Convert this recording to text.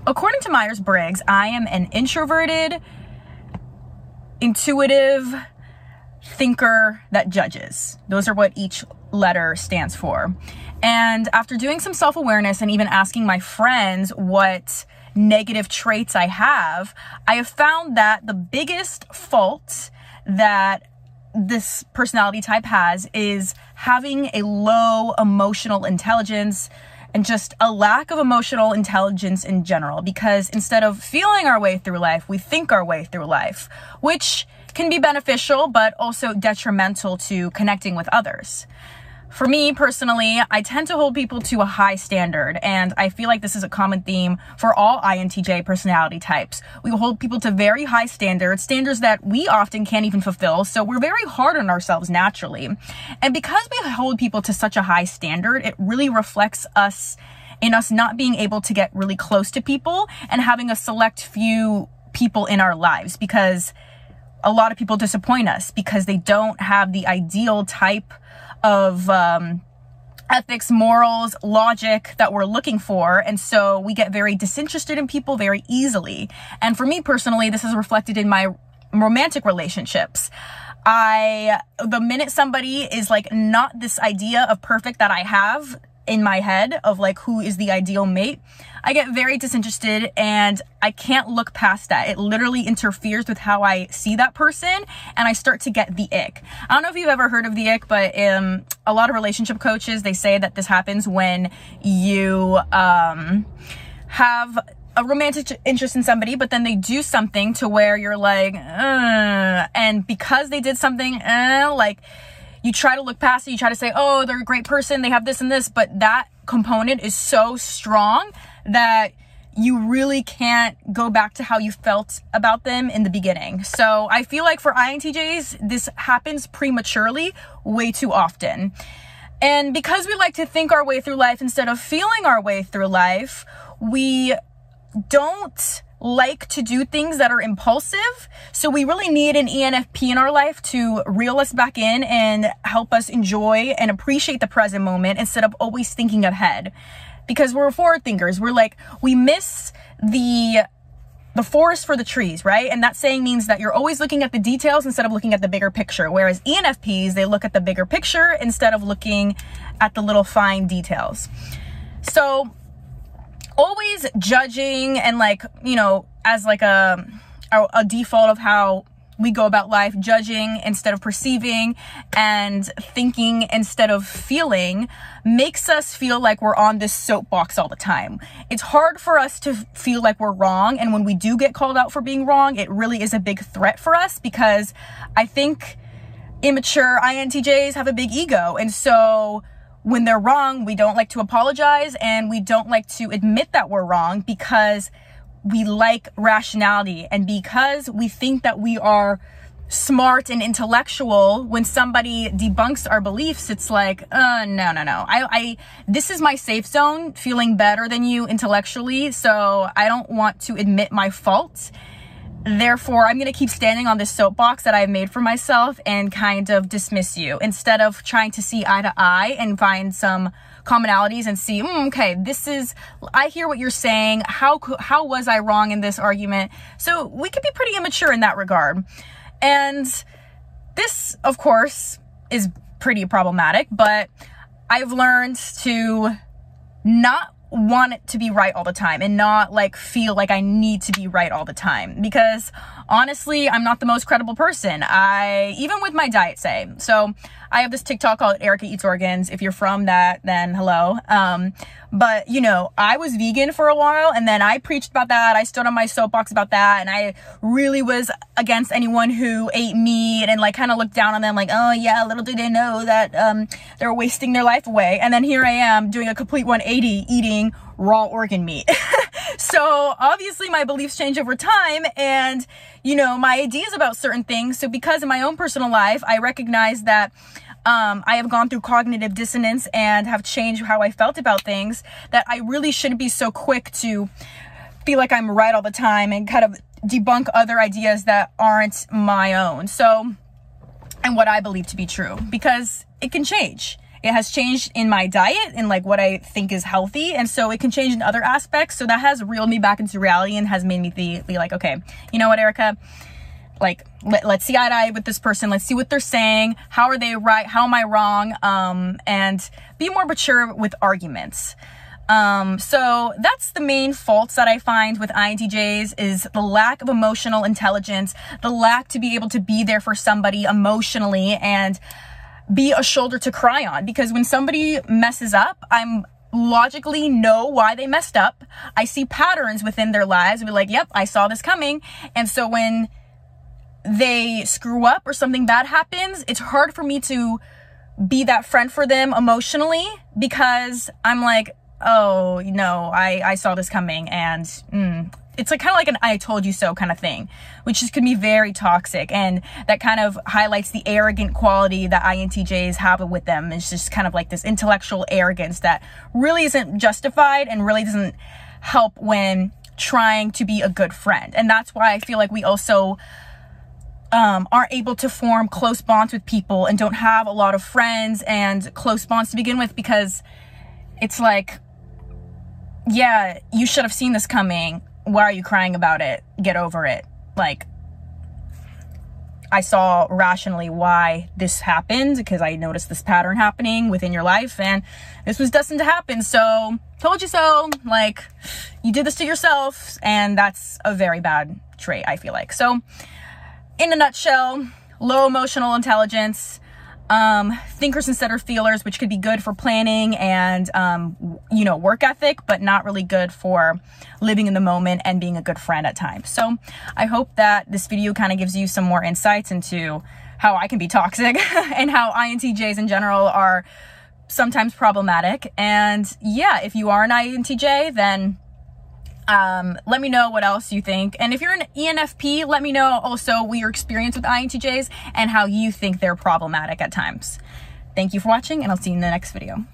According to Myers-Briggs, I am an introverted, intuitive thinker that judges. Those are what each letter stands for. And after doing some self-awareness and even asking my friends what negative traits I have found that the biggest fault that this personality type has is having a low emotional intelligence and just a lack of emotional intelligence in general, because instead of feeling our way through life, we think our way through life, which can be beneficial, but also detrimental to connecting with others. For me personally, I tend to hold people to a high standard, and I feel like this is a common theme for all INTJ personality types. We hold people to very high standards that we often can't even fulfill, so we're very hard on ourselves naturally. And because we hold people to such a high standard, it really reflects us not being able to get really close to people and having a select few people in our lives, because a lot of people disappoint us because they don't have the ideal type of ethics, morals, logic that we're looking for. And so we get very disinterested in people very easily. And for me personally, this is reflected in my romantic relationships. The minute somebody is like not this idea of perfect that I have in my head of like who is the ideal mate, I get very disinterested and I can't look past that. It literally interferes with how I see that person and I start to get the ick. I don't know if you've ever heard of the ick, but a lot of relationship coaches, they say that this happens when you have a romantic interest in somebody, but then they do something to where you're like, and because they did something, like, you try to look past it, you try to say, oh, they're a great person, they have this and this, but that component is so strong that you really can't go back to how you felt about them in the beginning. So I feel like for INTJs, this happens prematurely way too often. And because we like to think our way through life instead of feeling our way through life, we don't like to do things that are impulsive. So we really need an ENFP in our life to reel us back in and help us enjoy and appreciate the present moment instead of always thinking ahead. Because we're forward thinkers. We're like, we miss the forest for the trees, right? And that saying means that you're always looking at the details instead of looking at the bigger picture. Whereas ENFPs, they look at the bigger picture instead of looking at the little fine details. So always judging and like, you know, as like a default of how we go about life, judging instead of perceiving and thinking instead of feeling, makes us feel like we're on this soapbox all the time. It's hard for us to feel like we're wrong. And when we do get called out for being wrong, it really is a big threat for us, because I think immature INTJs have a big ego. And so when they're wrong, we don't like to apologize and we don't like to admit that we're wrong, because we like rationality and because we think that we are smart and intellectual. When somebody debunks our beliefs, it's like, no. This is my safe zone, feeling better than you intellectually. So I don't want to admit my fault. Therefore, I'm going to keep standing on this soapbox that I've made for myself and kind of dismiss you instead of trying to see eye to eye and find some commonalities and see, okay, I hear what you're saying. How was I wrong in this argument? So we can be pretty immature in that regard. And this, of course, is pretty problematic, but I've learned to not want it to be right all the time and not like feel like I need to be right all the time, because honestly, I'm not the most credible person. Even with my diet, say, so I have this TikTok called Erica Eats Organs. If you're from that, then hello. But you know, I was vegan for a while and then I preached about that. I stood on my soapbox about that. And I really was against anyone who ate meat and like kind of looked down on them like, oh yeah, little did they know that, they're wasting their life away. And then here I am doing a complete 180 eating raw organ meat. So obviously my beliefs change over time and, you know, my ideas about certain things. So because in my own personal life, I recognize that I have gone through cognitive dissonance and have changed how I felt about things, that I really shouldn't be so quick to feel like I'm right all the time and kind of debunk other ideas that aren't my own. So, and what I believe to be true, because it can change. It has changed in my diet and like what I think is healthy. And so it can change in other aspects. So that has reeled me back into reality and has made me be like, okay, you know what, Erica? Like, let's see eye to eye with this person. Let's see what they're saying. How are they right? How am I wrong? And be more mature with arguments. So that's the main faults that I find with INTJs is the lack of emotional intelligence, the lack to be able to be there for somebody emotionally and be a shoulder to cry on. Because when somebody messes up, I'm logically know why they messed up. I see patterns within their lives and be like, yep, I saw this coming. And so when they screw up or something bad happens, it's hard for me to be that friend for them emotionally because I'm like, oh, no, I saw this coming. And it's like kind of like an I told you so kind of thing, which can be very toxic. And that kind of highlights the arrogant quality that INTJs have with them. It's just kind of like this intellectual arrogance that really isn't justified and really doesn't help when trying to be a good friend. And that's why I feel like we also aren't able to form close bonds with people and don't have a lot of friends and close bonds to begin with, because it's like, yeah, you should have seen this coming. Why are you crying about it? Get over it. Like, I saw rationally why this happened because I noticed this pattern happening within your life and this was destined to happen. So told you so. Like, you did this to yourself, and that's a very bad trait, I feel like. So in a nutshell, low emotional intelligence, thinkers instead of feelers, which could be good for planning and, work ethic, but not really good for living in the moment and being a good friend at times. So I hope that this video kind of gives you some more insights into how I can be toxic and how INTJs in general are sometimes problematic. And yeah, if you are an INTJ, then let me know what else you think. And if you're an ENFP, let me know also your experience with INTJs and how you think they're problematic at times. Thank you for watching, and I'll see you in the next video.